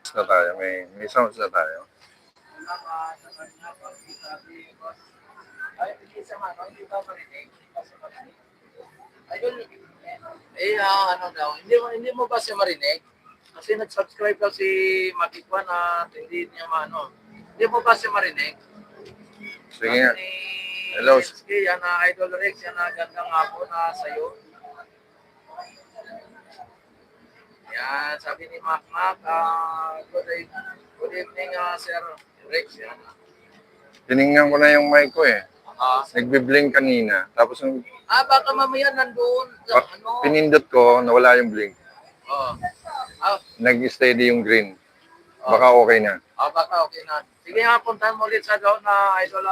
Na tayo, may sounds na tayo. Ano daw, hindi mo ba siya marinig? Kasi nag-subscribe daw si Makikwan at hindi niya maano. Hindi mo ba siya marinig? Sige nga. Hello. Hello. Yan na Idol Rex, yan na gandang hapon na sa'yo. Yan, sabi ni Mac, good evening, Sir Rex. Yan. Tiningnan ko na yung mic ko eh. Nagbi-blink kanina. Tapos yung Baka mamaya nandun. pinindot ko, nawala yung blink. Oh. Nag-steady yung green. Baka okay na. Baka okay na. Sige nga, puntahan mo ulit sa doon na Idol,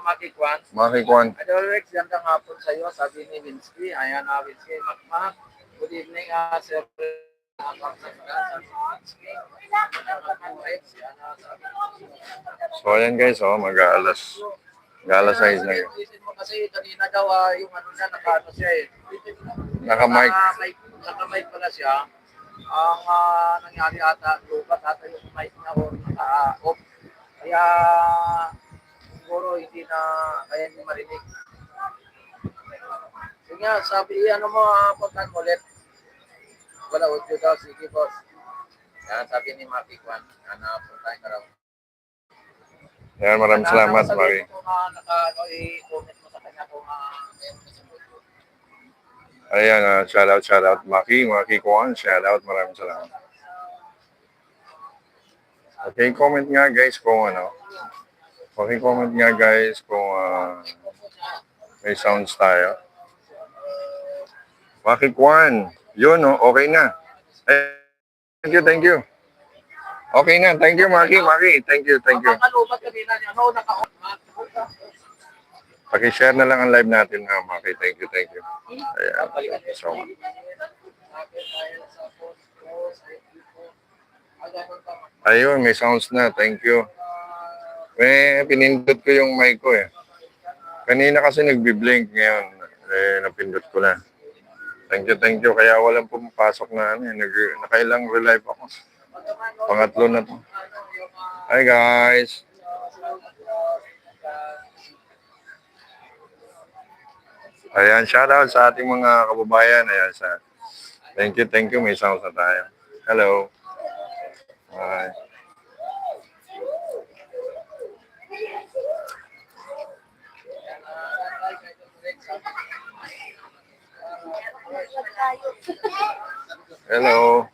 Makikwan. Makikwan. Idol Rex, gandang hapon sa iyo, sabi ni Winsky. Ayan, Winsky, Mac. Good evening, Sir So ayan guys, mag-aalas 6 na yun. Kasi kanina daw yung ano niya, naka-ano siya eh. Naka-mic. Naka-mic pala siya. Ang nangyari ata, lupat ata yung mic niya o naka-off. Kaya siguro hindi na kaya hindi marinig. Sige nga, sabi, ano mo, puntan mo ulit. Wala, audio daw, sige boss. Yan, sabi ni Maki Kwan, puntahan ka raw. Yan, maraming salamat, Maki. I-comment mo sa kanya kung Ayan, shout out, Maki Kwan, shout out, maraming salamat. Okay, comment nga guys kung ano. Comment nga guys kung may sounds tayo. Maki Kwan, yun okay na. Thank you. Okay na, thank you Maki, thank you. Paki-share na lang ang live natin Maki, thank you. Ayan, so ayun, may sounds na, thank you. Pinindot ko yung mic ko eh. Kanina kasi nagbi-blink, ngayon napindot ko na. Thank you. Kaya walang pumapasok na nakailang relive ako. Pangatlo na to. Hi guys. Ayan, shoutout sa ating mga kababayan. Ayan, thank you. May sounds na tayo. Hello. Bye. Hello.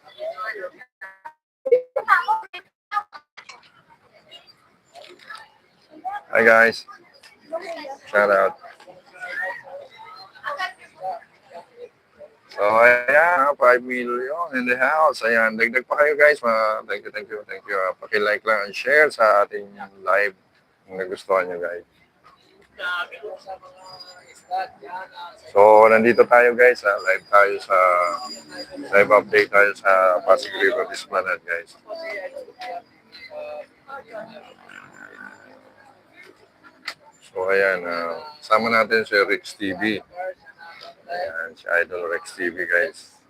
Hi guys. Shout out. So ayan, 5 million in the house. Ayan, dagdag pa kayo guys. Thank you. Paki-like lang and share sa ating live kung nagustuhan nyo guys. So, nandito tayo guys, live tayo sa live update tayo sa Pasig River Esplanade guys. So, ayan, sama natin si Rex TV. Ayan, si Idol Rex TV guys.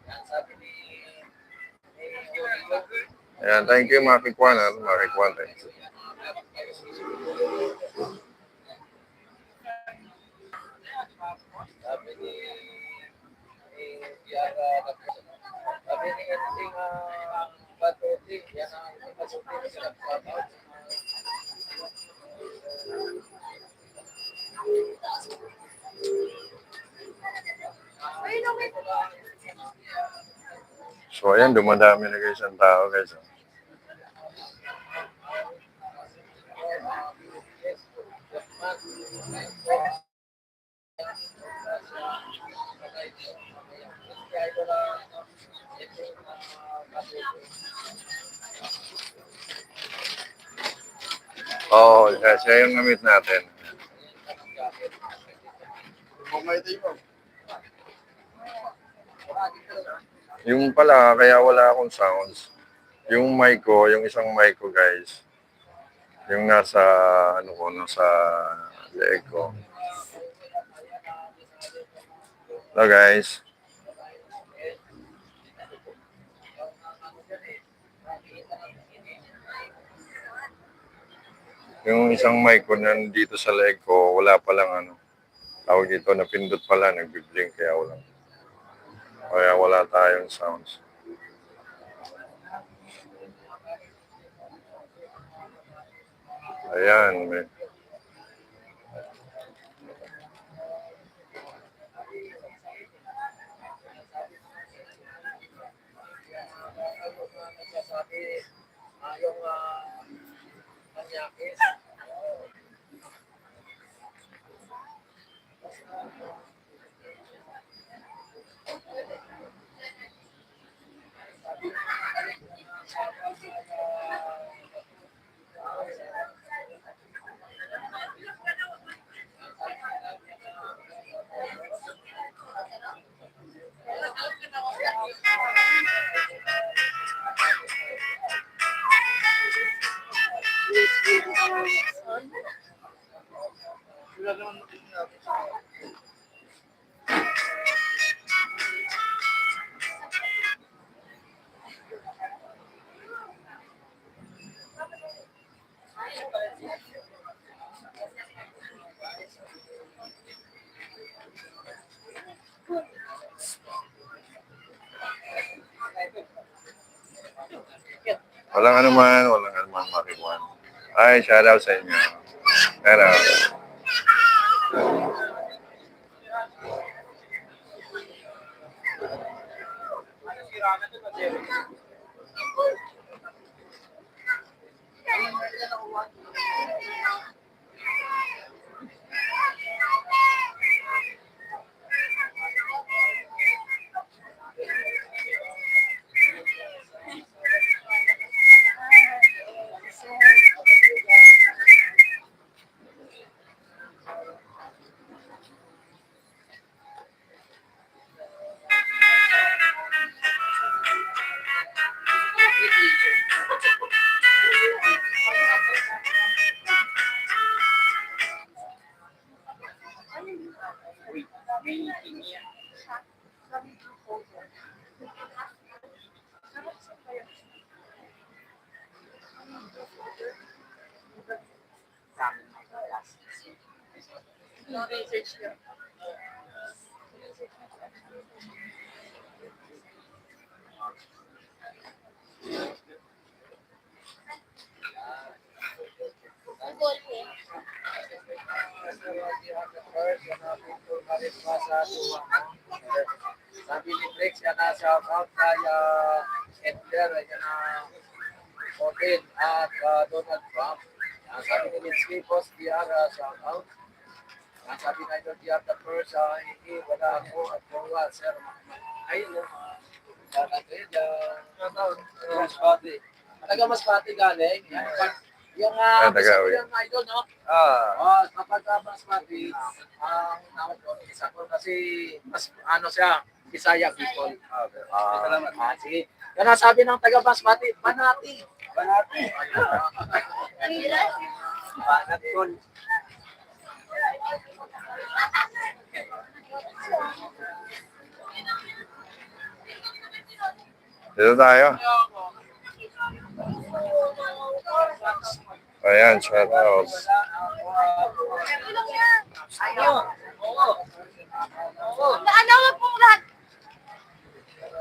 Ayan, thank you Maki Kwan, thank you. So ayan, dumadami na guys ang tao guys. Oo, siya yung namit natin. Yung pala, kaya wala akong sounds. Yung mic ko, yung isang mic ko guys, yung nasa, ano ko, nasa leeg ko. Hello guys. Yung isang mic ko nandito sa leeg ko, wala pa lang ano. Tawag dito, napindot pala, nagbi-blink, kaya wala tayong sounds. Ayan, may, Nagsasabi, yung kanyakis. walang anuman, Marijuan. Ay, shout out sa inyo. Shout out. Sabi ni Brex, yan na shout out kay Edgar, yan na Odin at Donald Trump. Sabi ni Linsky, Boss DR, shout out. Sabi na ito, DR the first, hindi, wala ako at wala, sir. Ay, no. Shout out rin, shout out. Masbate. Talaga Masbate galing. Yung taga isa ko yung idol, no? Kapag Masbate, ang tawag ko, isa ko kasi, mas, ano siya, Bisaya people. Salamat. Sige. Yan ang sabi ng taga Basmati, Banati. Banati. Banat kon. Dito tayo. Ayan, shout out.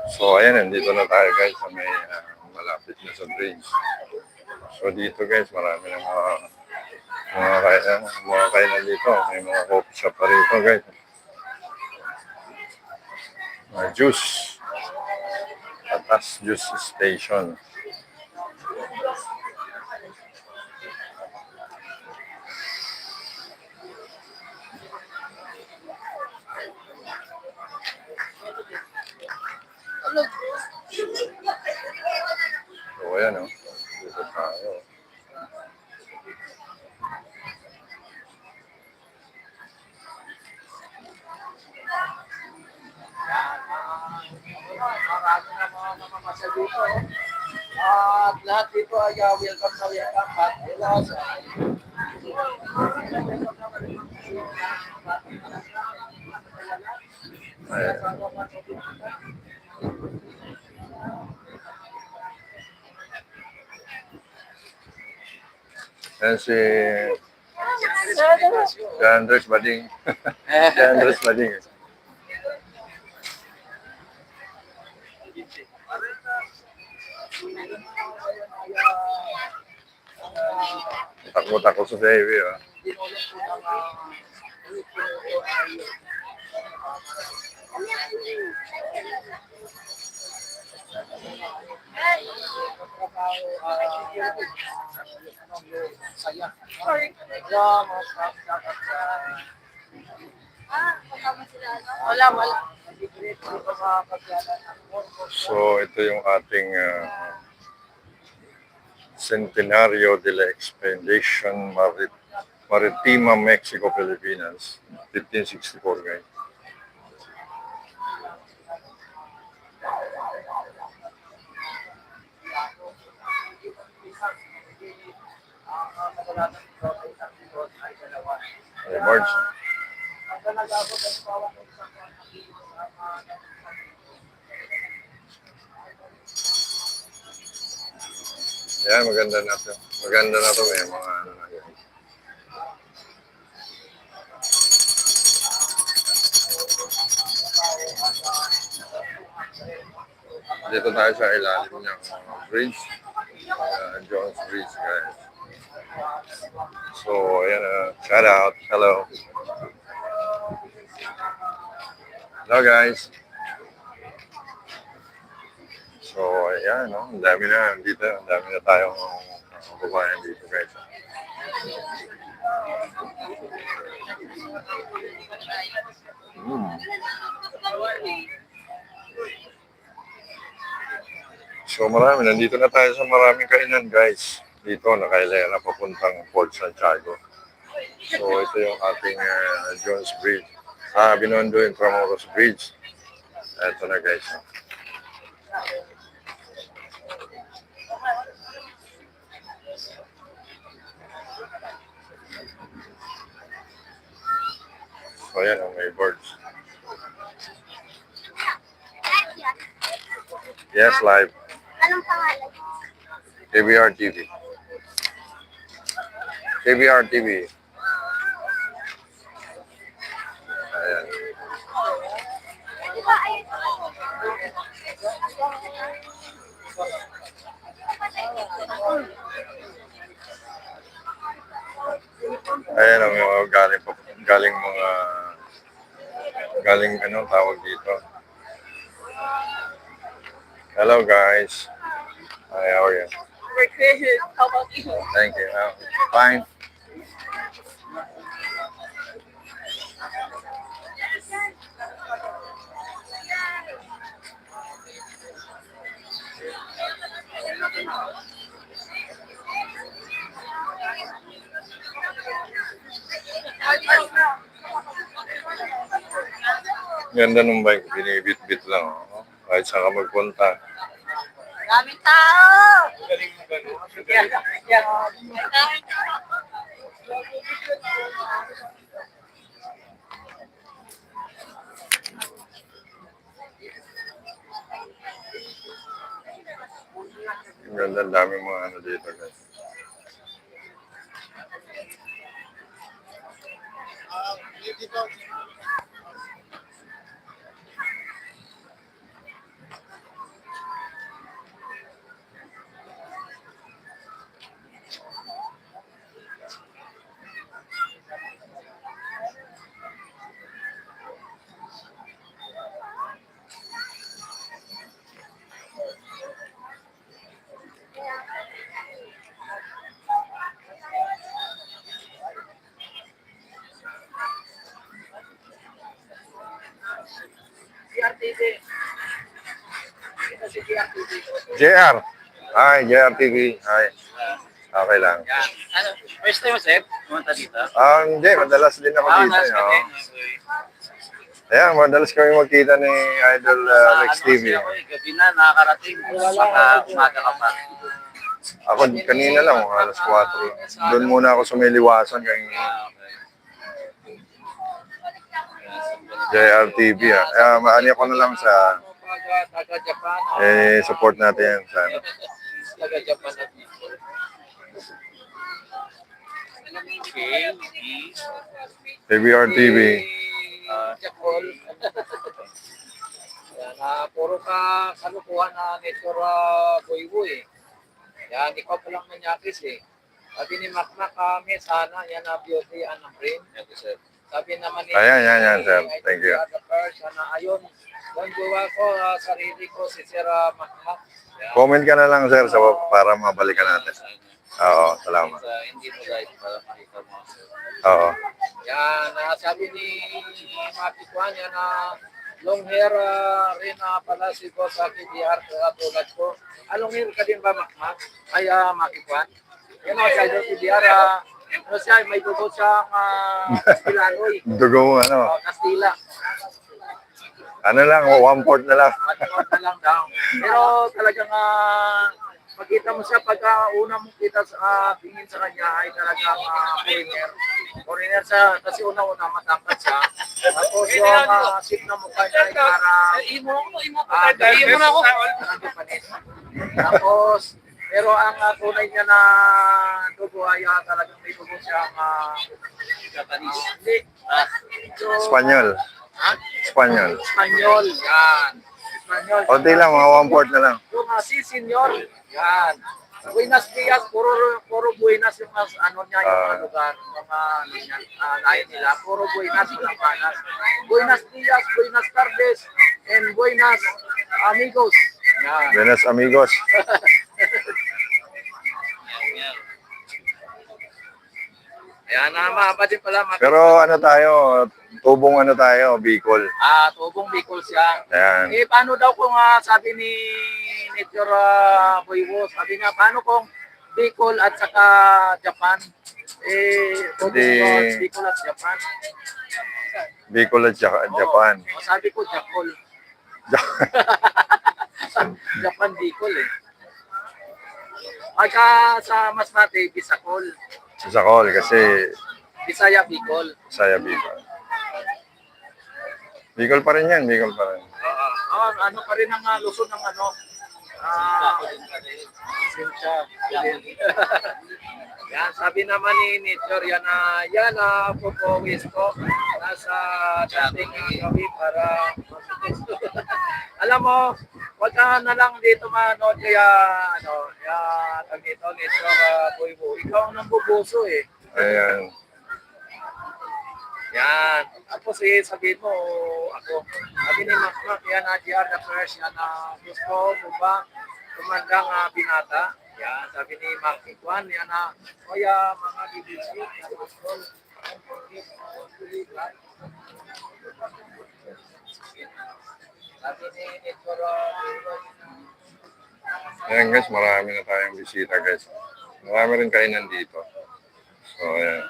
So, ayan, nandito na tayo guys sa may malapit na sa bridge. So, dito guys, marami ng mga kainan dito. May mga coffee shop pa rito guys. Mga juice. Atas Juice Station. So, ayan o. Dito tayo. namamasyal dito. At lahat dito ay welcome na welcome. At wala sa Ayan. Ayan si Andres Bading. Si Andres Bading. Takbo-takbo sa highway, ah. Wala. So, ito yung ating Centenario de la Expedition Maritima Mexico Pilipinas 1564, guys. Hey, Marge. Yan, maganda na to. Maganda na to, may mga ano na yan. Dito tayo sa ilalim ng bridge. Jones Bridge, guys. So, ayan, shout out. Hello. Hello, guys. So, ayan, no? Ang dami na dito. Ang dami na tayong babayan dito, guys. So, marami. Nandito na tayo sa maraming kainan, guys. Dito, nakailera papuntang Port Santiago. So, ito yung ating Jones Bridge. Binondo Intramuros Bridge. Ito na, guys. So, ayan, may birds. Yes, live. Anong pangalan? KBR TV. KBR TV. Ayan. Di ba ayun? Ayan ang mga galing ano tawag dito. Hello, guys. Hi, how are you? We're good. How about you? Thank you. Fine. Ganda ng bike, binibit-bit lang. Oh. Kahit saan ka magpunta. Daming tao! Ang ganda, ang daming mga ano dito, guys. GRTV. Ito si GRTV. JR. Hi, JR TV. Hi. Okay lang. Yan. Ano, first time mo, Seth? Pumunta dito? Hindi. Madalas din ako dito. Nice ka Oh. din. Ayan, madalas kami magkita ni Idol Rex TV. Ako, gabi na, nakakarating. Baka umaga ka pa. Ako kanina lang, alas 4. Doon muna ako sumiliwasan kay JRTV. Maani ako na lang sa Taga-Japan. support natin yan sa Taga-Japan na Okay. PBR TV. Jakol. Yan, puro ka kalukuhan na nature buy-buy. Yan, ikaw pa lang manyakis eh. Sabi ni Makmak kami, sana yan na beauty and brain. Sabi naman ni Ayan, sir. Thank you. Sana ayun. Kung gawa ko, sarili ko si Sir Makmak. Yan. Comment ka na lang, sir, para mabalikan natin. Oo, salamat. Hindi mo guys, para makita mo. Oo. Yan, sabi ni Makikwan, yan na long hair rin pala si Boss sa PBR tulad ko. Long hair ka din ba, Makmak? Ay, Makikwan? Yan o, siya yung PBR. Ano siya, may dugo siyang Pilanoy. Dugo mo, ano? Kastila. Ano lang, 1/4 na lang. Matawag na lang daw. Pero talagang pagkita mo siya, pagka una mong kita sa tingin sa kanya ay talagang foreigner. Foreigner siya, kasi una-una matangkad siya. Tapos yung sip na mukha niya ay parang imo na ako. Tapos, pero ang tunay niya na dugo ay talagang may dugo siyang Japanese. Hindi. Espanyol. Ha? Espanyol. Espanyol. Yan. Espanyol. Konti lang, mga 1/4 na lang. Yung si Senyor. Yan. Buenas Dias, puro Buenas yung ano niya, yung mga lugar, mga lain nila. Puro Buenas yung lampanas. Buenas Dias, Buenas Tardes, and Buenas Amigos. Yan. Buenos amigos. Ayan, mahaba din pala. Pero ano tayo, tubong ano tayo, Bicol. Tubong Bicol siya. Ayan. Paano daw kung sabi ni Nature Boywo, sabi niya, paano kung Bicol at saka Japan? Tubong Hindi. Bicol at Japan. Bicol at Japan. Sabi ko, Jakol. Japan Bicol eh. Ay sa Masbate, Bisacol. Sa Sakol kasi Bisaya Bicol. Saya Bicol. Bicol pa rin yan, Bicol pa rin. Ano pa rin ang Luzon ng ano? Sincha. Yan, sabi naman ni Nature, yan pupawis ko nasa dating gabi para alam mo, wag ka na lang dito manood kaya tag dito Nature Boywo. Ikaw ang nambubuso eh. Ayan. Yan. Tapos sabihin mo, ako, sabi ni Makmak, yan GR the first, yan gusto mo ba tumandang binata? Yan, sabi ni Makikwan, yan kaya mga BBC, yan masol. Sabi ni Nitoro, Ayan guys, marami na tayong bisita guys. Marami rin kainan dito. So ayan.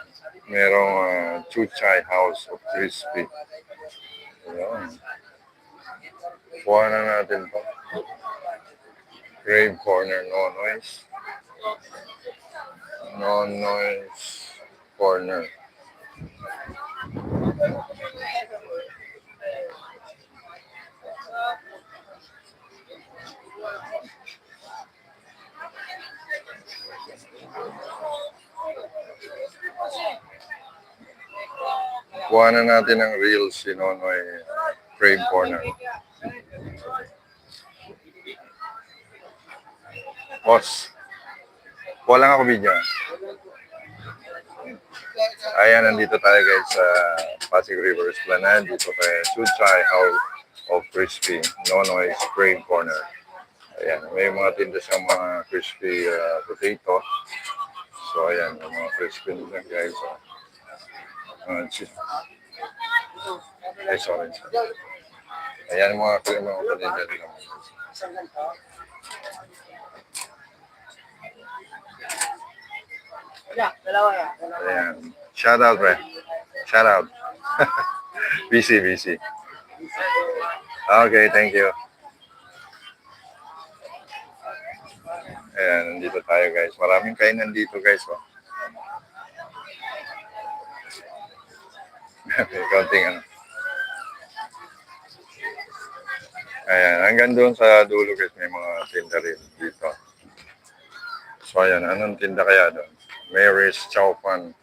Merong Chuchay House of Crispy. Ayan. Kuha na natin to. Crave Corner, no noise. No noise corner. Kuha na natin ang real si Nonoy Crave Corner. Boss, kuha lang ako video. Ayan, nandito tayo guys sa Pasig River Esplanade. Dito kay Chuchay House of Crispy, Nonoy Crave Corner. Ayan, may mga tinda siyang mga crispy potato. So ayan, yung mga crispy nila guys. Ay, sorry. Ayan mga paninda nila. Ayan. Shout out, pre. Shout out. busy. Okay, thank you. Ayan, nandito tayo guys. Maraming kainan dito guys. Oh. May kaunting ano. Ayan, hanggang doon sa dulo guys, may mga tinda rin dito. So ayan, anong tinda kaya doon? Mary's Chow Pan.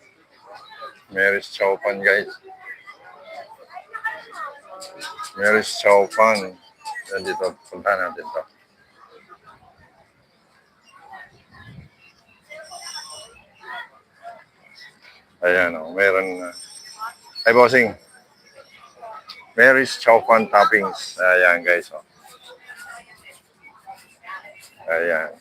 Mary's Chow Pan guys. Mary's Chow Pan. Yan dito, punta natin to. Ayan o, meron na. Ay, bossing. Mary's Chow Pan Toppings. Ayan guys o. Ayan.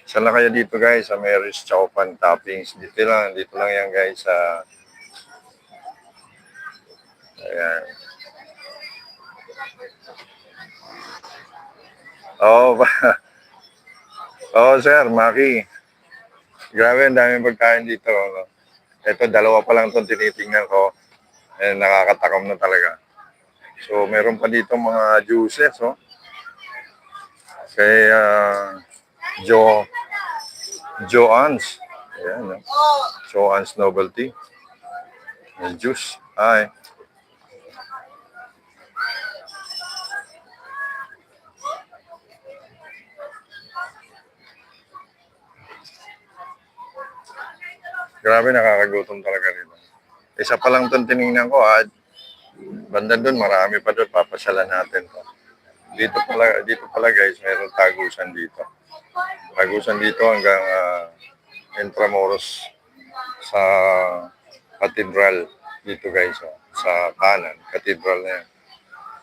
Saan lang kayo dito guys sa Mary's Chow Pan Toppings. Dito lang yan guys sa ayan. Oo ba? Oo sir, Maki. Grabe, ang daming pagkain dito. No? Ito, dalawa pa lang itong tinitingnan ko. Eh, nakakatakam na talaga. So, meron pa dito mga juices, oh. Kay Joann's. Ayan, oh. Joann's Novelty. May juice. Hi. Grabe, nakakagutom talaga rin. Isa pa lang itong tinignan ko, banda doon, marami pa doon, papasyalan natin to. Dito pala guys, mayroong tagusan dito. Tagusan dito hanggang Intramuros sa Cathedral dito guys, oh. Sa kanan, Cathedral na yan.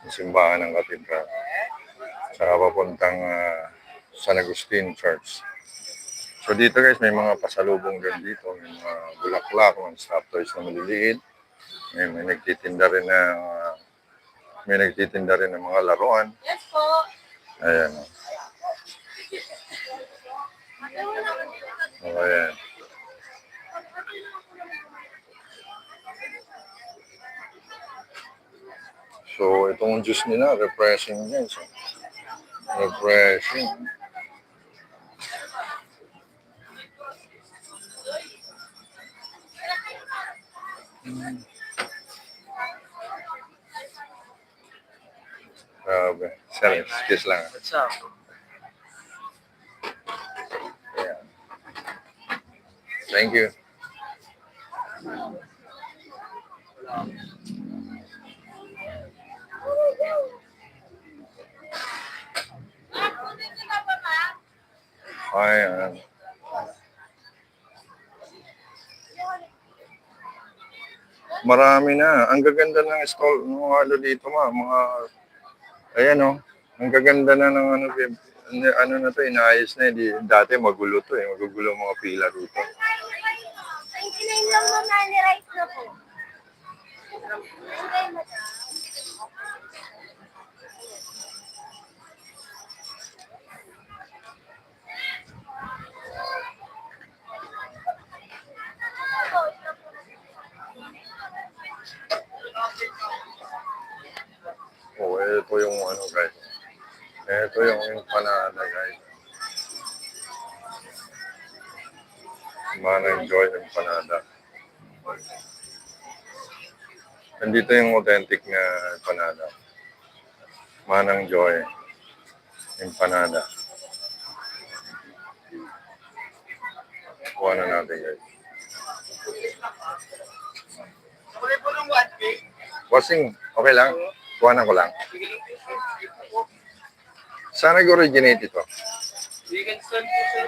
Yung simbahan ng Cathedral. Saka papuntang San Agustin Church. So dito guys, may mga pasalubong din dito. May mga bulaklak, mga stop toys na maliliit. May nagtitinda rin ng mga laruan. Yes po. Ayan. Oh, ayan. So itong juice nila, refreshing guys. Refreshing. Grabe. Sir, excuse lang. What's up? Ayan. Thank you. Ayan. Marami na. Ang gaganda ng stall ng ano dito mga ayan oh. Ang gaganda na ng ano na to, inaayos na. Dati magulo to magugulo mga pila rito. 99 lang mo na rice na po. Okay, madam. Oh, ito yung ano guys. Ito yung empanada guys. Manang Joy empanada. Nandito yung authentic na empanada. Manang Joy empanada. Kuha na natin guys. Bossing, okay lang? Kuhanan ko lang. Saan nag-originate ito? Vegan stand po, sir.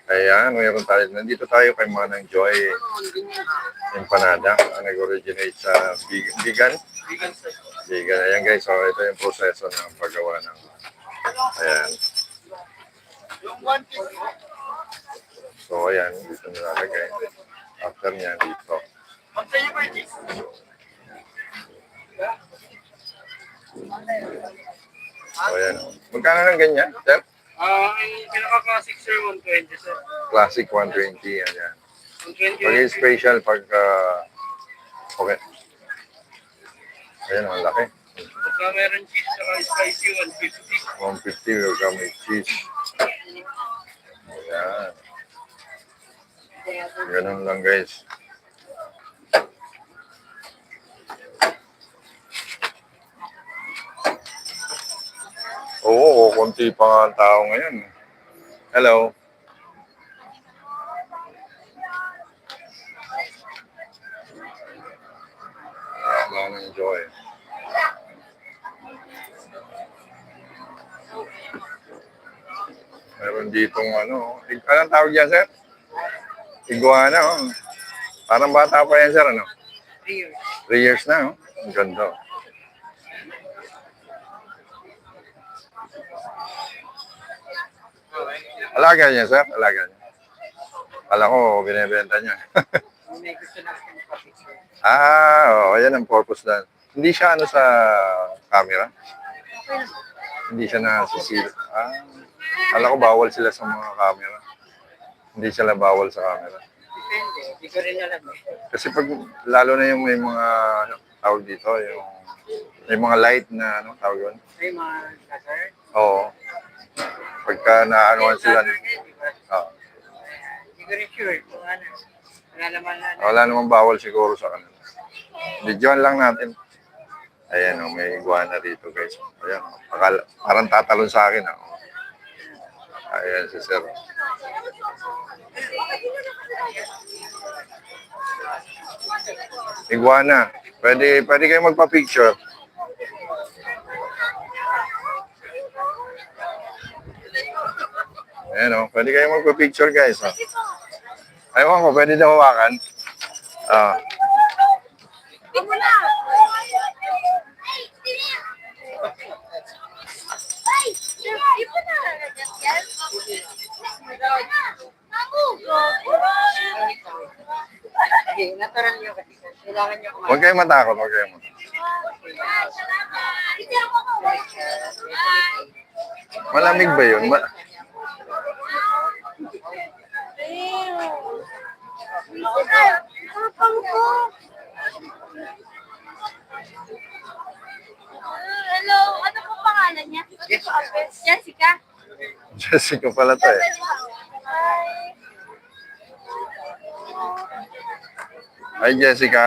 Ayan, mayroon tayo. Nandito tayo kay Manang Joy Empanada. Nag-originate sa vegan. Vegan stand. Vegan. Ayan guys, so ito yung proseso ng paggawa ng ayan. So ayan, dito nilalagay. After niyan, dito. So ayan. Magkano ng ganyan, sir? Ang pinaka-classic, sir, 120, sir. Classic 120, ayan. 120. Pag special, pag okay. Ayan, ang laki. Pagka meron cheese saka spicy, 150. 150 yung may cheese. Ayan. Ganun lang guys. Oo, konti pa nga ang tao ngayon. Hello. Wala nang joy. Meron ditong ano. Anong tawag yan, sir? Iguana, oh. Parang bata pa yan, sir, ano? 3 years. 3 years na, oh. Ang ganda. Alaga niya, sir? Alaga niya. Kala ko, binibenta niya. May gusto na ako magpa-picture. Oo, yan ang purpose na. Hindi siya ano sa camera? Hindi siya nasisilip. Kala ko bawal sila sa mga camera. Hindi sila bawal sa camera. Depende. Hindi ko rin alam eh. Kasi pag, lalo na yung may mga, ano, tawag dito, yung, may mga light na, ano, tawag yun? May mga shutter. Oo. Pagka naanoan sila. Oo. Hindi ko rin sure kung ano. Wala naman na. Wala namang bawal siguro sa kanila. Videoan lang natin. Ayan, oh, may iguana dito, guys. Ayan, oh. Parang tatalon sa akin. Oh. Ayan, si sir. Iguana. Pwede kayo magpa-picture. Ayan, oh. Pwede kayo magpa-picture, guys. Oh. Ayaw ko, pwede daw hawakan. Ito na! Ay! Ito na! Yan? Mamu! Sige, natural nyo kasi. Kailangan nyo kumain. Huwag kayong matakot, huwag kayong matakot. Hindi ako kaway. Malamig ba yun? Kapang ko. Hello, ano po pangalan niya? Jessica. Jessica pala to eh. Hi Jessica.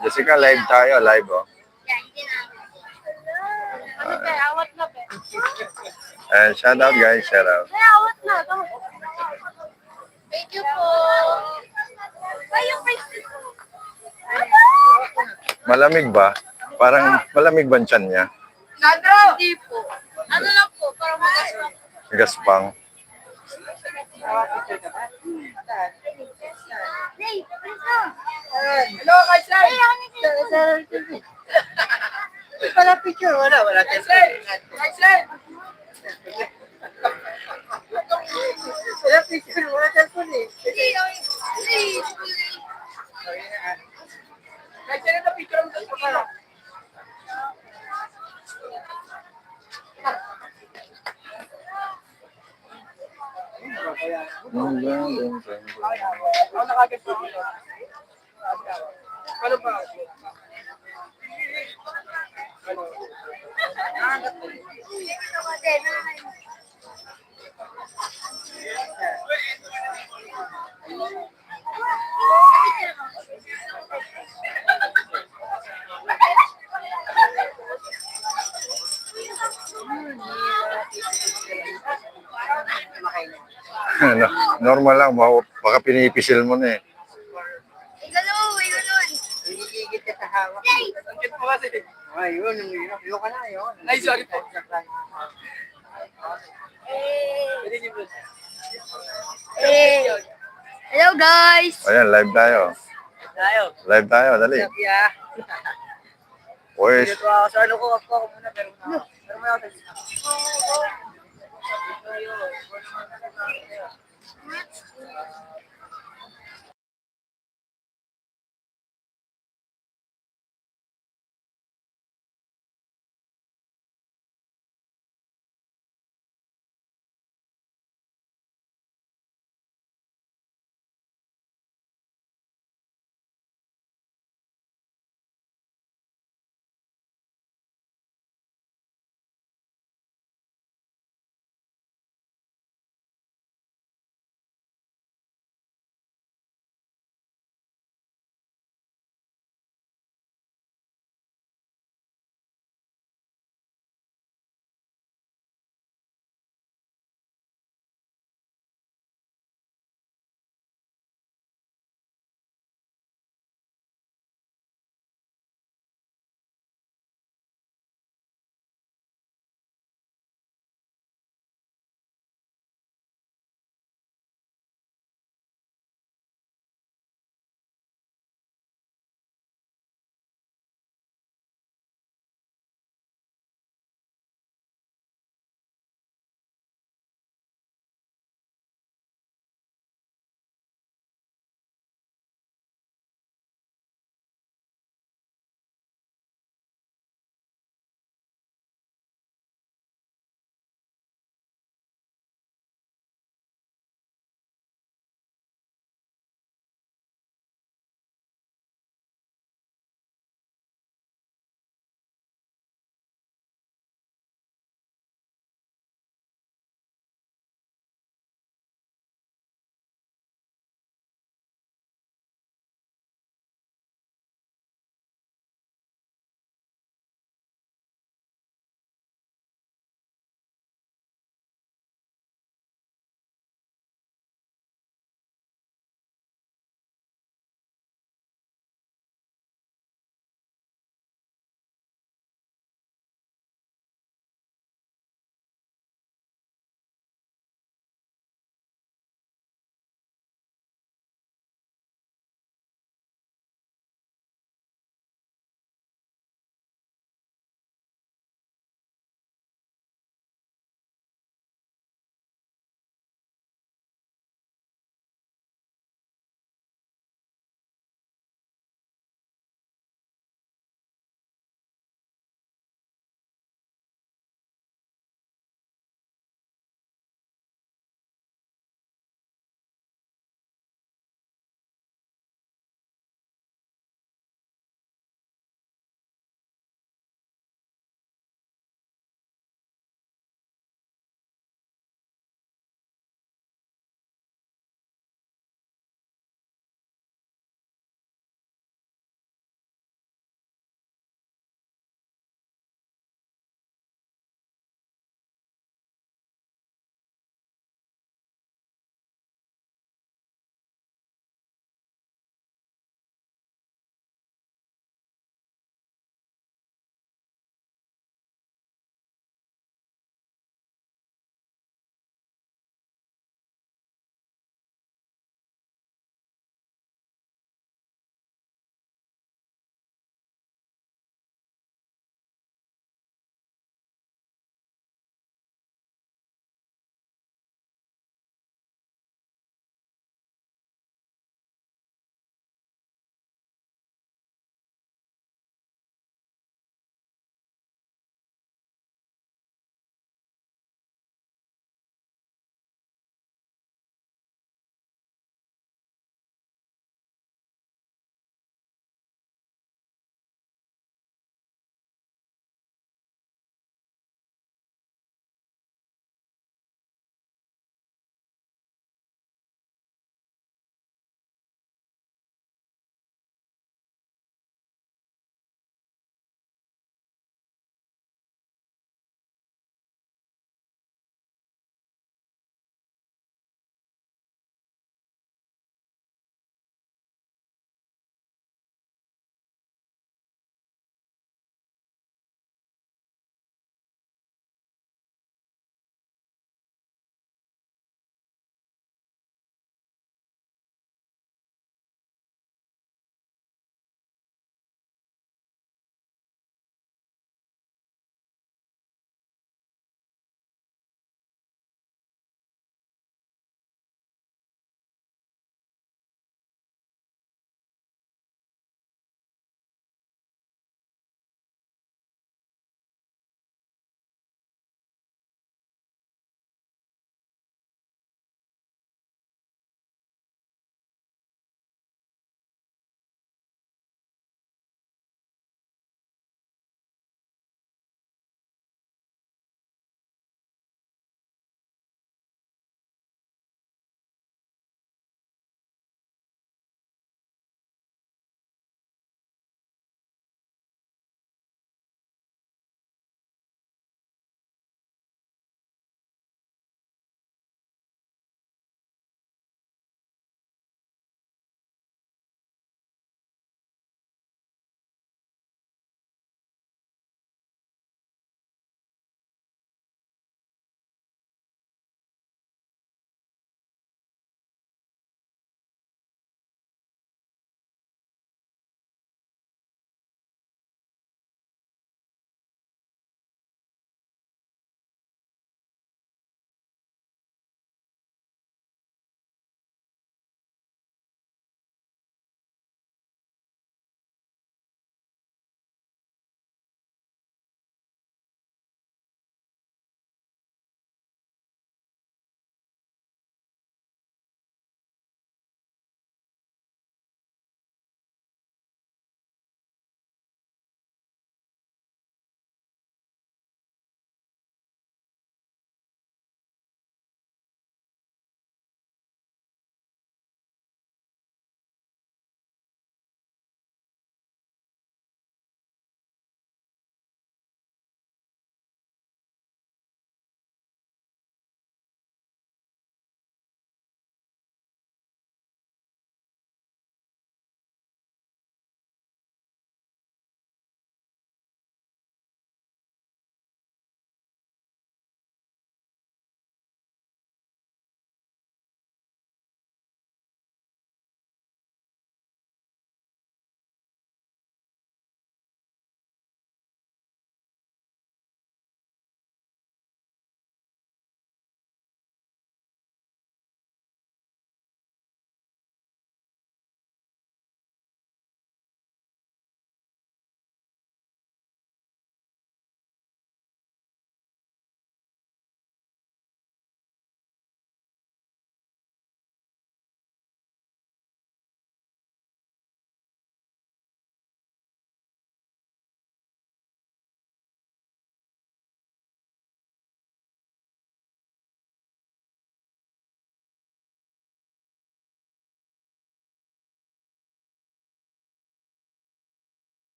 Jessica, live tayo. Live oh. Ano ba? Awat na ba? Shout out guys. Shout out. Awat na. Thank you po. Ay, yung face ko. Malamig ba? Parang malamig ba ang tiyan niya? Hindi po. Ano lang po, parang magasma. Gaspang. Hey, Prince! Hello, Kaisay! Hey, ako ni Wala picture, wala. Wala Kaisay! Kaisay! Wala picture, wala telephone eh. Kaisay na picture mo sa pala. Ako nakagad po. Ano ba? Normal lang. Baka pinipisil mo na eh. Ganun, ganun. Higigit ka sa hawak. Ang cute mo kasi. Ay, yun. Yung ka na, yun. Ay, sorry po. Hey. Hello guys. Ayan, live tayo. Tayo. Live tayo, dali. Yeah. Boys. Dito ako sa ano ko, ako muna. Pero may ako.